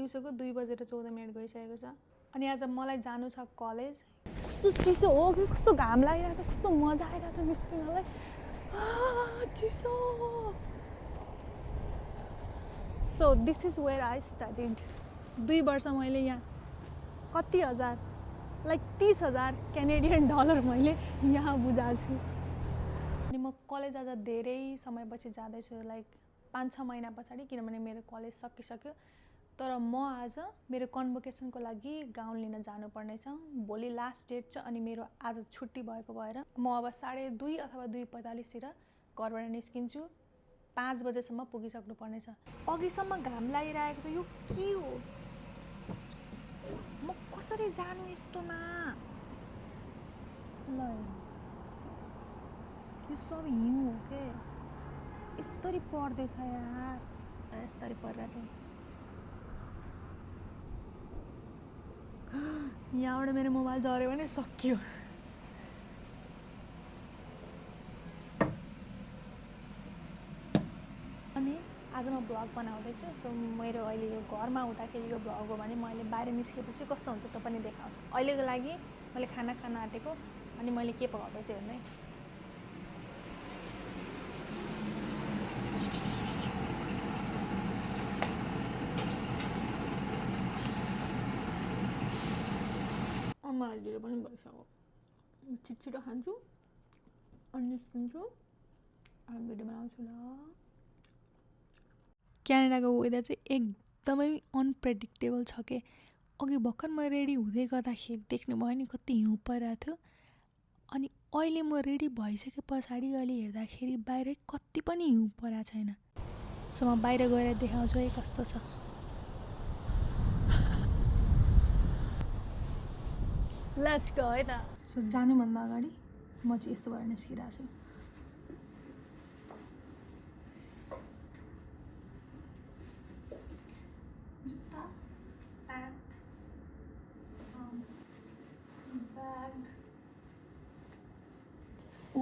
पुगिसक्यो 2:14 गइसकेको छ अनि आज मलाई जानु छ कलेज कस्तो चिसो हो कि कस्तो घाम लागिरहेको छ कस्तो मजा आइरहेको छ निस्किनलाई चिसो so this is where I studied 2 वर्ष मैले यहाँ कति हजार लाइक 30,000 कैनेडियन डलर मैले यहाँ बुझाएको छु अनि म कलेज आज धेरै समयपछि जाँदैछु लाइक 5-6 महिना पछाडि किनभने मेरो कलेज सकिसक्यो तर म आज मेरो कन्भोकेसनको लागि गाउँ लिन जानुपर्ने छ भोलि लास्ट डेट छ अनि मेरो आज छुट्टी भएको भएर म अब 2:30 अथवा 2:45 तिर घरबाट निस्किन्छु 5 बजेसम्म पुगिसक्नु पर्ने छ अघिसम्म घाम लागिरहेको त यो के हो म कसरी जानु यस्तोमा ल यो सब हिउँ हो के यस्तरी पर्दैछ यार यस्तरी परिरहेछ यहाँबाट मेरो मोबाइल झऱ्यो भने सक्यो अनि आज म भ्लग बनाउँदैछु सो मेरो अहिले यो घरमा हुँदाखेरिको भ्लग हो भने म अहिले बाहिर निस्केपछि कस्तो हुन्छ त पनि देखाउँछु अहिलेको लागि मैले खाना खान आँटेको अनि मैले के पकाउँदैछु हेर्नु है मैले पनि भइसक्यो छिटो खान्छु अनि निस्किन्छु अनि भिडियो बनाउँछु ल क्यानाडाको वेदर चाहिँ एकदमै अनप्रेडिक्टेबल छ के अघि भर्खर म रेडी हुँदै गर्दाखेरि देख्नुभयो नि कति हिउँ परिरहेको थियो अनि अहिले म रेडी भइसके पछाडि अहिले हेर्दाखेरि बाहिर कति पनि हिउँ परेको छैन सो म बाहिर गएर देखाउँछु है कस्तो छ लेट्स गो है त सो जानुभन्दा अगाडि म चाहिँ यस्तो भएर निस्किरहेको छु जुत्ता प्यान्ट ब्याग ओ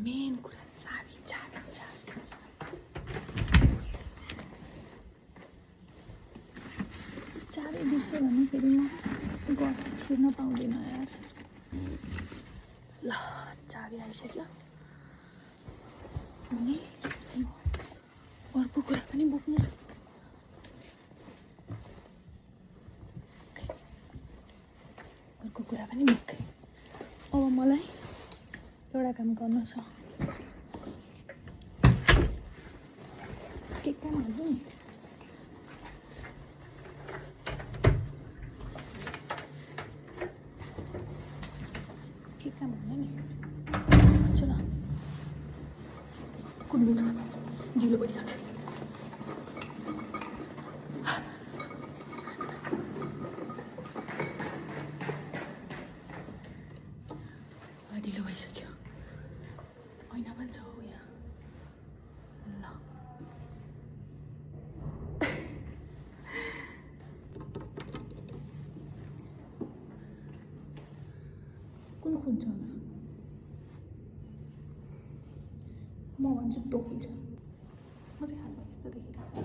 मेन कुरा चाबी बिर्स्यो भने फेरि म घर छिर्न पाउँदैन यार ल चाबी आइसक्यो अनि अर्को कुरा पनि बोक्नु छ अर्को कुरा पनि बोकेँ अब मलाई एउटा काम गर्नु छ के काम गर्नु नि के काम भन्नु नि चल कुद्नु छ ढिलो भइसक्यो ढिलो भइसक्यो ऐना पनि छ हो यहाँ ल कुन खुल्छ होला म भन्छु त्यो खुल्छ म चाहिँ खासमा यस्तो देखिरहेको छु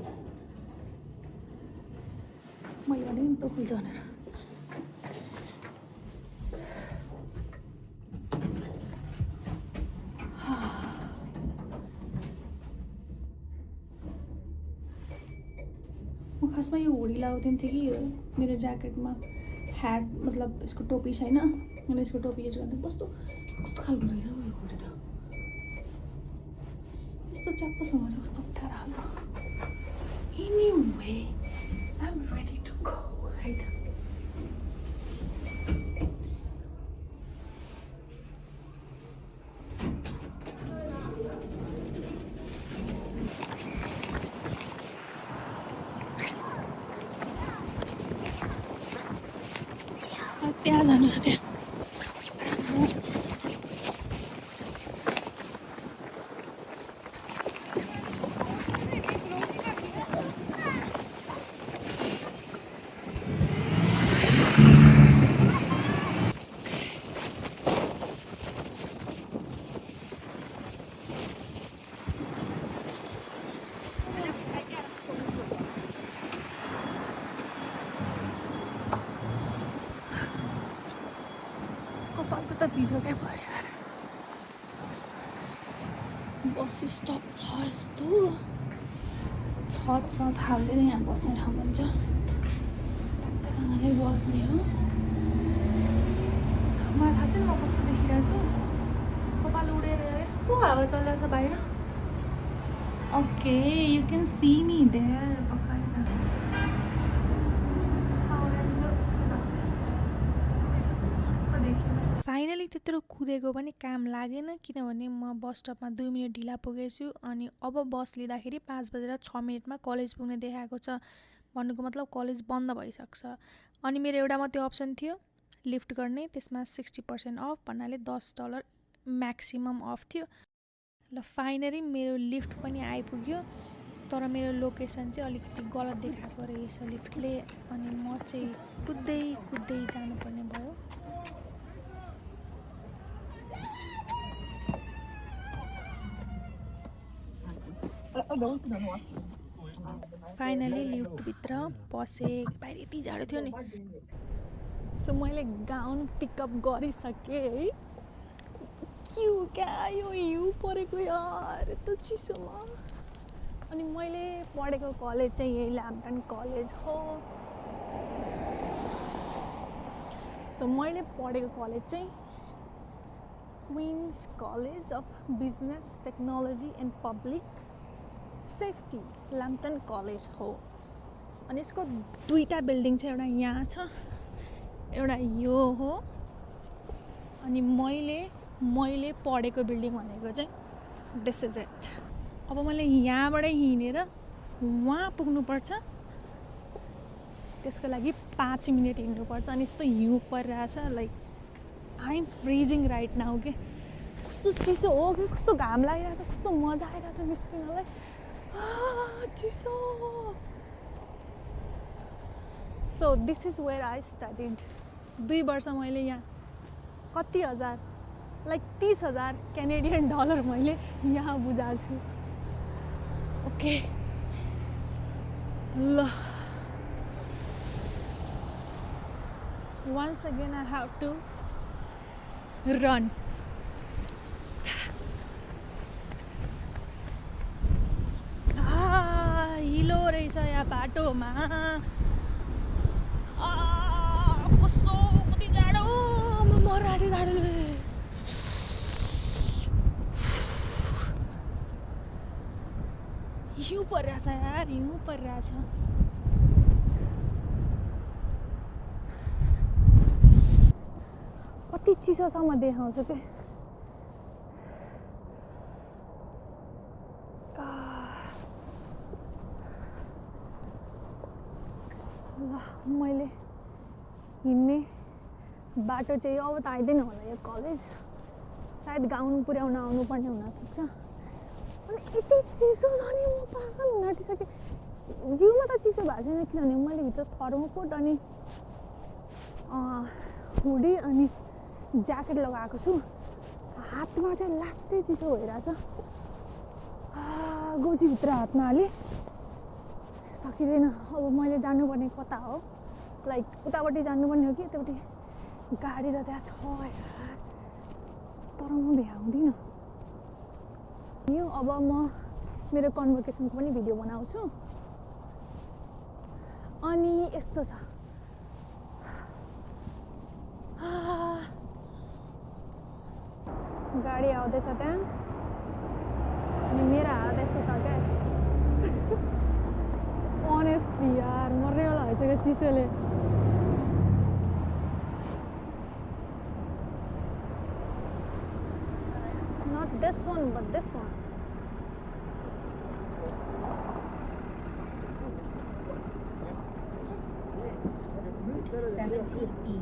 मैले भने नि त्यो खुल्छ भनेर म खासमा यो हुडी लगाउँदैन थिएँ कि मेरो ज्याकेटमा ह्याट मतलब यसको टोपी छैन अनि यसको टोपी युज गर्ने कस्तो कस्तो खालको रहेछ हौ यो हुडी त यस्तो च्याप्पोसँग चाहिँ कस्तो अप्ठ्यारो खालको anyway I am ready to go है त त्यहाँ जानु छ त्यहाँ पार्कको त बिजोकै भयो यार बस स्टप छ यस्तो छत हाल्दैन यहाँ बस्ने ठाउँ हुन्छ टक्कसँगले बस्ने हो मलाई थाहा छैन म कस्तो देखिरहेको छु कपाल उडेर यस्तो हावा चलिरहेछ बाहिर okay you can see me there finally त्यत्रो कुदेको पनि काम लागेन किनभने म बस स्टपमा 2 मिनट ढिला पुगेछु अनि अब बस लिँदाखेरि 5:06 कलेज पुग्ने देखाएको छ भन्नुको मतलब कलेज बन्द भइसक्छ अनि मेरो एउटा मात्रै अप्सन थियो लिफ्ट गर्ने त्यसमा 60% अफ भन्नाले $10 म्याक्सिमम अफ थियो ल फाइनली मेरो लिफ्ट पनि आइपुग्यो तर मेरो लोकेसन चाहिँ अलिकति गलत देखाएको रहेछ लिफ्टले अनि म चाहिँ कुद्दै जानुपर्ने भयो फाइनली लिफ्टभित्र पसे बाहिर यति जाडो थियो नि सो मैले गाउन पिकअप गरिसकेँ है क्या यो हिउँ परेको यार यस्तो चिसोमा अनि मैले पढेको कलेज चाहिँ यही ल्याम्पटन कलेज हो सो मैले पढेको कलेज चाहिँ Queen's college of business technology and public safety Lambton college हो अनि यसको दुईटा बिल्डिङ छ एउटा यहाँ छ एउटा यो हो अनि मैले पढेको बिल्डिङ भनेको चाहिँ दिस इज इट अब मैले यहाँबाटै हिँडेर वहाँ पुग्नुपर्छ त्यसको लागि 5 मिनट हिँड्नुपर्छ अनि यस्तो हिउँ परिरहेछ like I am freezing right now के कस्तो चिसो हो कि कस्तो घाम लागिरहेको छ कस्तो मजा आइरहेको छ निस्किनलाई चिसो so this is where I studied 2 वर्ष मैले यहाँ कति हजार लाइक 30,000 कैनेडियन डलर मैले यहाँ बुझाएको छु ओके ल once again I have to run हिलो रहेछ यहाँ बाटोमा कस्तो कति जाडो म मराठी जाडोले हिउँ परिरहेछ यार हिउँ परिरहेछ कति चिसोसम्म देखाउँछु के मैले हिँड्ने बाटो चाहिँ अब त आइँदैन होला यो कलेज सायद गाउँ पुर्याउन आउनुपर्ने हुनसक्छ अनि यति चिसो छ नि म पागल हुन आँटिसकेँ जिउमा त चिसो भएको छैन किनभने मैले भित्र थर्मोकोट अनि हुडी अनि ज्याकेट लगाएको छु हातमा चाहिँ लास्टै चिसो भइरहेछ गोजीभित्र हातमा हालेँ सकिँदैन अब मैले जानुपर्ने कता हो लाइक उतापट्टि जानुपर्ने हो कि यतापट्टि गाडी त त्यहाँ छ यार तर म भ्याउँदिनँ यो अब म मेरो कन्भोकेसनको पनि भिडियो बनाउँछु अनि यस्तो छ गाडी आउँदैछ त्यहाँ अनि मेरो हात यस्तो छ क्या अनेस्टली यार मर्ने वाला भइसक्यो चिसोले not this one but this one Route 17E,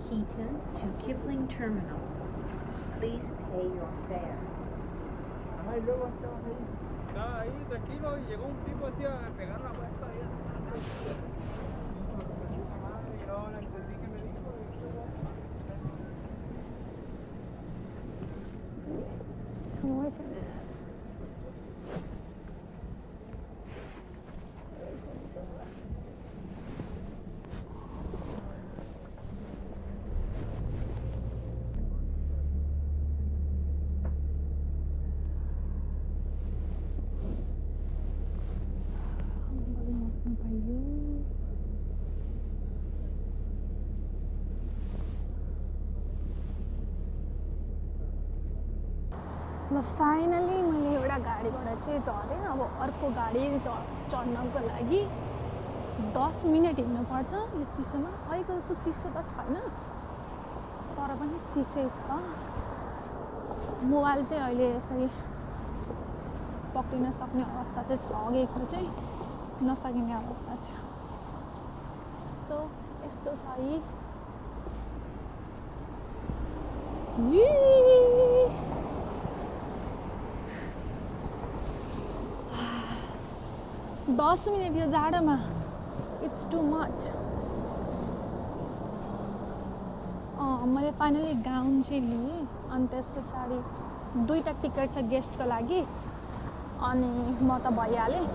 Keaton to Kipling Terminal. Please pay your fare. Estaba ahí tranquilo y llegó un tipo así a pegar la vuelta ahí. Y no le entendí que me dijo. Finally मैले एउटा गाडीबाट चाहिँ झरेँ। अब अर्को गाडी चढ्नको लागि 10 minute हिँड्नुपर्छ यो चिसोमा। अहिलेको जस्तो चिसो त छैन तर पनि चिसै छ। मोबाइल चाहिँ अहिले यसरी पक्रिन सक्ने अवस्था चाहिँ छ, अघिको चाहिँ नसकिने अवस्था थियो। सो यस्तो छ यी 10 मिनट यो जाडोमा इट्स टु मच। मैले फाइनली गाउन चाहिँ लिएँ अनि त्यस पछाडि 2टा टिकट छ गेस्टको लागि अनि म त भइहालेँ।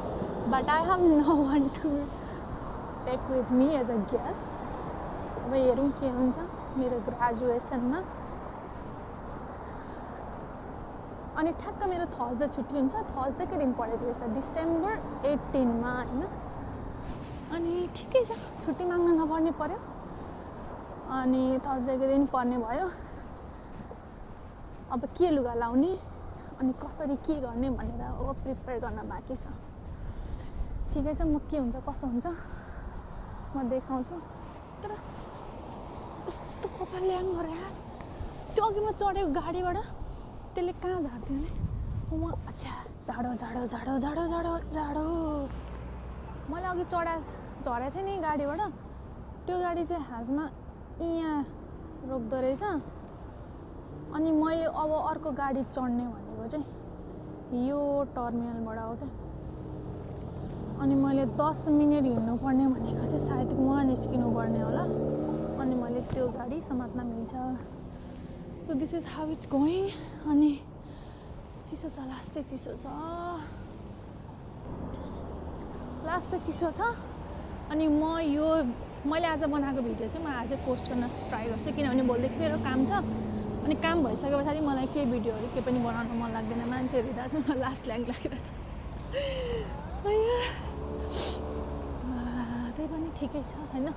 But I have no one to take with me as a guest. अब हेरौँ के हुन्छ मेरो ग्रेजुएसनमा। अनि ठ्याक्क मेरो थर्सडे छुट्टी हुन्छ। थर्सडेकै दिन परेको रहेछ डिसेम्बर 18 मा होइन। अनि ठिकै छ, छुट्टी माग्न नपर्ने पर्यो। अनि थर्सडेको दिन पर्ने भयो। अब के लुगा लाउने अनि कसरी के गर्ने भनेर अब प्रिपेयर गर्न बाँकी छ। ठिकै छ, म के हुन्छ कसो हुन्छ म देखाउँछु। तर कस्तो कपाल ल्याङ गरे यार। त्यो अघि म चढेको गाडीबाट त्यसले कहाँ झार्थ्यो भने वहाँ। अच्छा जाडो जाडो जाडो जाडो जाडो जाडो। मैले अघि झरेको थिएँ नि गाडीबाट, त्यो गाडी चाहिँ खासमा यहाँ रोक्दो रहेछ। अनि मैले अब अर्को गाडी चढ्ने भनेको चाहिँ यो टर्मिनलबाट हो क्या। अनि मैले 10 मिनट हिँड्नुपर्ने भनेको चाहिँ सायद उहाँ निस्किनु पर्ने होला। अनि मैले त्यो गाडी समात्न मिल्छ। So this is how it's going. अनि चिसो छ, लास्टै चिसो छ, लास्टै चिसो छ। अनि मैले आज बनाएको भिडियो चाहिँ म आजै पोस्ट गर्न ट्राई गर्छु किनभने भोलिदेखि मेरो काम छ। अनि काम भइसके पछाडि मलाई केही भिडियोहरू केही पनि बनाउन मन लाग्दैन। मान्छेहरू हेर्दा चाहिँ मलाई लास्ट ल्याङ लागिरहेको छ। त्यही पनि ठिकै छ होइन।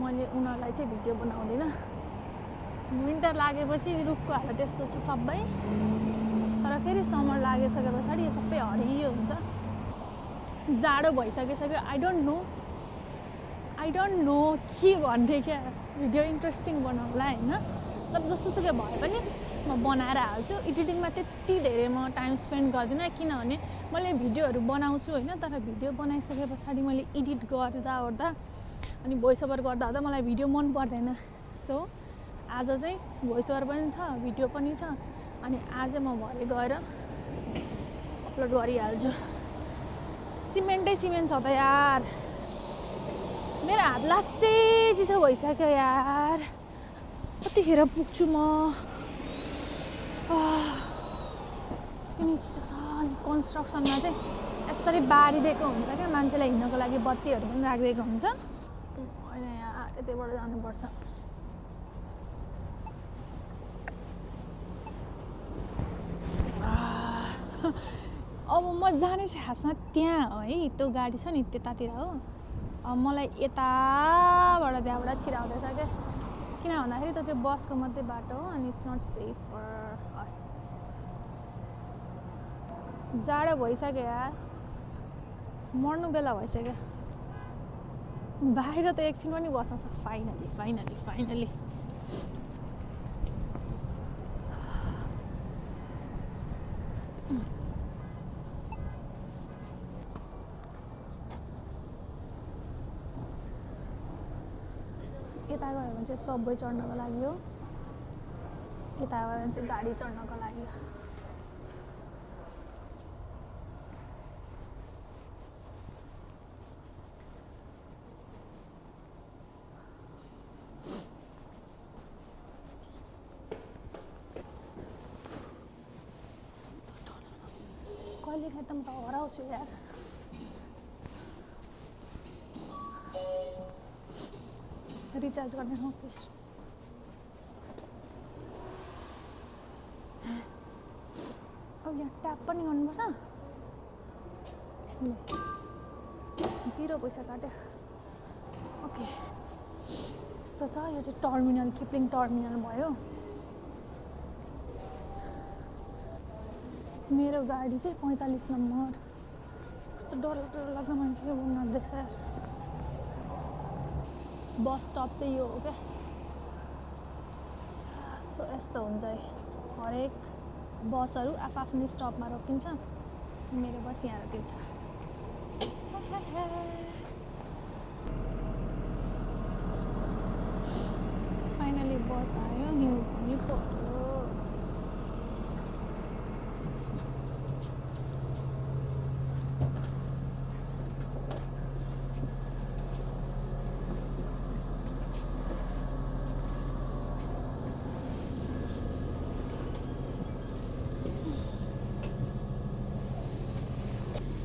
मैले उनीहरूलाई चाहिँ भिडियो बनाउँदिनँ। विन्टर लागेपछि रुखको हालत त्यस्तो छ सबै। तर फेरि समर लागिसके पछाडि यो सबै हरियो हुन्छ। जाडो भइसकिसक्यो। आई डोन्ट नो के भन्ने क्या भिडियो इन्ट्रेस्टिङ बनाउला होइन। तर जस्तोसुकै भए पनि म बनाएर हाल्छु। एडिटिङमा त्यति धेरै म टाइम स्पेन्ड गर्दिनँ किनभने मैले भिडियोहरू बनाउँछु होइन। तर भिडियो बनाइसके पछाडि मैले एडिट गर्दा ओर्दा अनि भोइस ओभर गर्दा मलाई भिडियो मन पर्दैन। सो आज चाहिँ भोइस ओभर पनि छ, भिडियो पनि छ। अनि आज म भरे गएर अपलोड गरिहाल्छु। सिमेन्टै सिमेन्ट छ त यार। मेरो हात लास्टै चिसो भइसक्यो यार। कतिखेर पुग्छु म। किन चिसो छ। अनि कन्स्ट्रक्सनमा चाहिँ यसरी बारिदिएको हुन्छ क्या मान्छेलाई हिँड्नको लागि। बत्तीहरू पनि राखिदिएको हुन्छ। होइन यार यतैबाट जानुपर्छ। अब म जाने चाहिँ खासमा त्यहाँ हो है। त्यो गाडी छ नि त्यतातिर हो। अब मलाई यताबाट त्यहाँबाट छिराउँदैछ क्या। किन भन्दाखेरि त्यो चाहिँ बसको मात्रै बाटो हो अनि इट्स नट सेफ फर अस। जाडो भइसक्यो यार, मर्नु बेला भइसक्यो। बाहिर त एकछिन पनि बस्न सक्छ। फाइनली यता गयो भने चाहिँ सबवे चढ्नको लागि हो। यता गयो भने चाहिँ गाडी चढ्नको लागि हो। कहिलेकाहीँ त म त हराउँछु यार। रिचार्ज गर्ने हो प्लिज। अब यहाँ ट्याप पनि गर्नुपर्छ। 0 पैसा काट्यो। ओके यस्तो छ। यो चाहिँ टर्मिनल, किपलिङ टर्मिनल भयो। मेरो गाडी चाहिँ 45 नम्बर। कस्तो डर लाग्दो मान्छेले बोल्नुहुँदैछ यार। बस स्टप चाहिँ यो हो क्या। सो यस्तो हुन्छ है, हरेक बसहरू आफ्नै स्टपमा रोकिन्छ। मेरो बस यहाँ रोकिन्छ। फाइनली बस आयो, न्यू पनि पर्यो।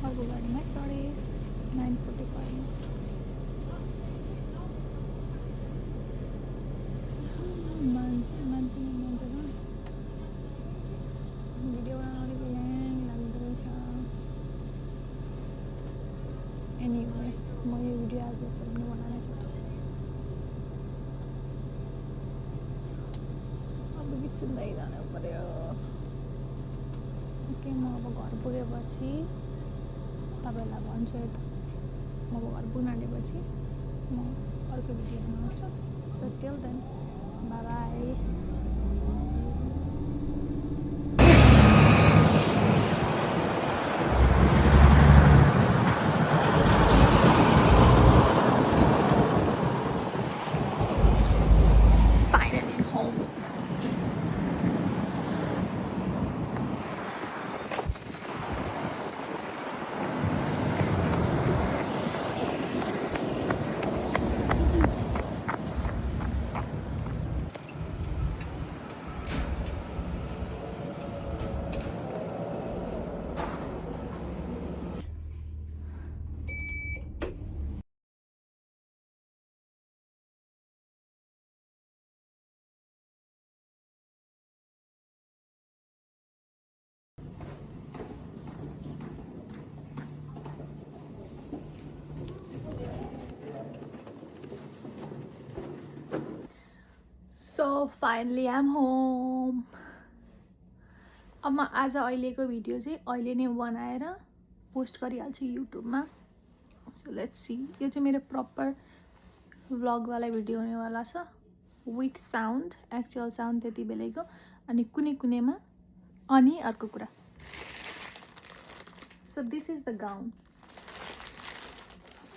अर्को गाडीमा चढेँ 9:45 मान्छे भिडियो बनाउन अलिक ल्याङ लाग्दो रहेछ। एनिवे म यो भिडियो आज यसरी नै बनाउन सक्छु। अब गीत सुन्दै जानु पर्यो। ओके, म अब घर पुगेपछि तपाईँहरूलाई भन्छु। म अब घर पुग्न आँटेपछि म अर्को भिडियो बनाउँछु। So till then, bye bye. So finally I'm home. अब म आज अहिलेको भिडियो चाहिँ अहिले नै बनाएर पोस्ट गरिहाल्छु युट्युबमा। So let's see. यो चाहिँ मेरो प्रपर भ्लगवाला भिडियो हुनेवाला छ, विथ साउन्ड, एक्चुअल साउन्ड त्यति बेलैको, अनि कुनैमा। अनि अर्को कुरा, सो दिस इज द गाउन।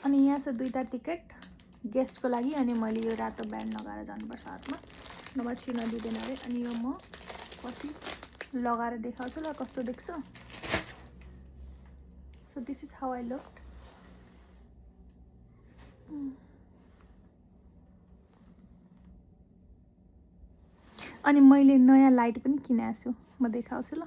अनि यहाँ छ 2टा टिकट गेस्टको लागि। अनि मैले यो रातो ब्यान्ड लगाएर जानुपर्छ हातमा, नभए छिर्न दिँदैन अरे। अनि यो म पछि लगाएर देखाउँछु ल कस्तो देख्छ। So this is how I looked. अनि मैले नयाँ लाइट पनि किनेको छु, म देखाउँछु ल।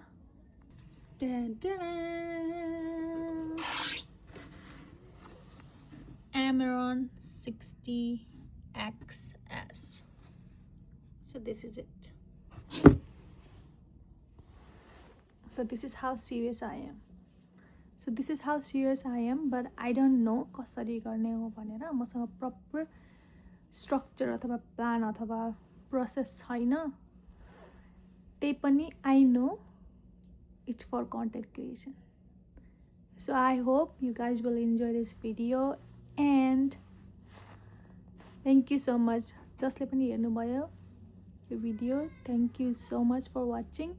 Amaron 60XS. So this is it. So this is how serious I am. But I don't know कसरी गर्ने हो भनेर। मसँग प्रपर स्ट्रक्चर अथवा प्लान अथवा प्रोसेस छैन। त्यही पनि I know it's for content creation. So I hope you guys will enjoy this video, and thank you so much जसले पनि हेर्नुभयो यो video. Thank you so much for watching.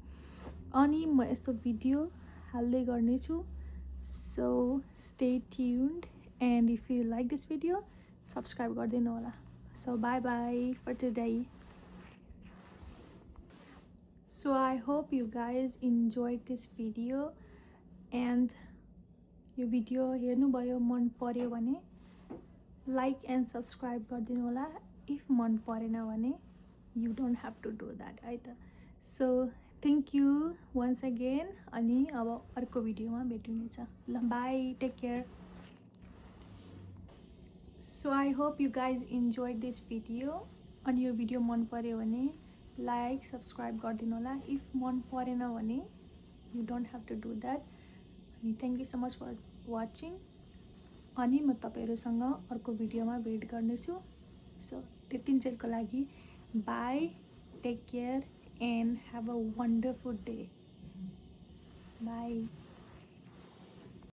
अनि म यस्तो भिडियो हाल्दै गर्नेछु। So stay tuned, and if you like this video subscribe गरिदिनु होला। So bye bye for today. So I hope you guys enjoy this video, and यो video हेर्नुभयो, मन पर्यो भने लाइक एन्ड सब्सक्राइब गरिदिनु होला। इफ मन परेन भने you don't have to do that either. So thank you once again. अनि अब अर्को भिडियोमा भेट्नुहुनेछ ल। Bye, take care. So I hope you guys enjoy this video. अनि यो भिडियो मन पर्यो भने लाइक सब्सक्राइब गरिदिनु होला। इफ मन परेन भने you don't have to do that. अनि thank you so much for watching. अनि म तपाईँहरूसँग अर्को भिडियोमा भेट गर्नेछु। सो त्यतिन्जेलको लागि bye, take care, and have a wonderful day. By.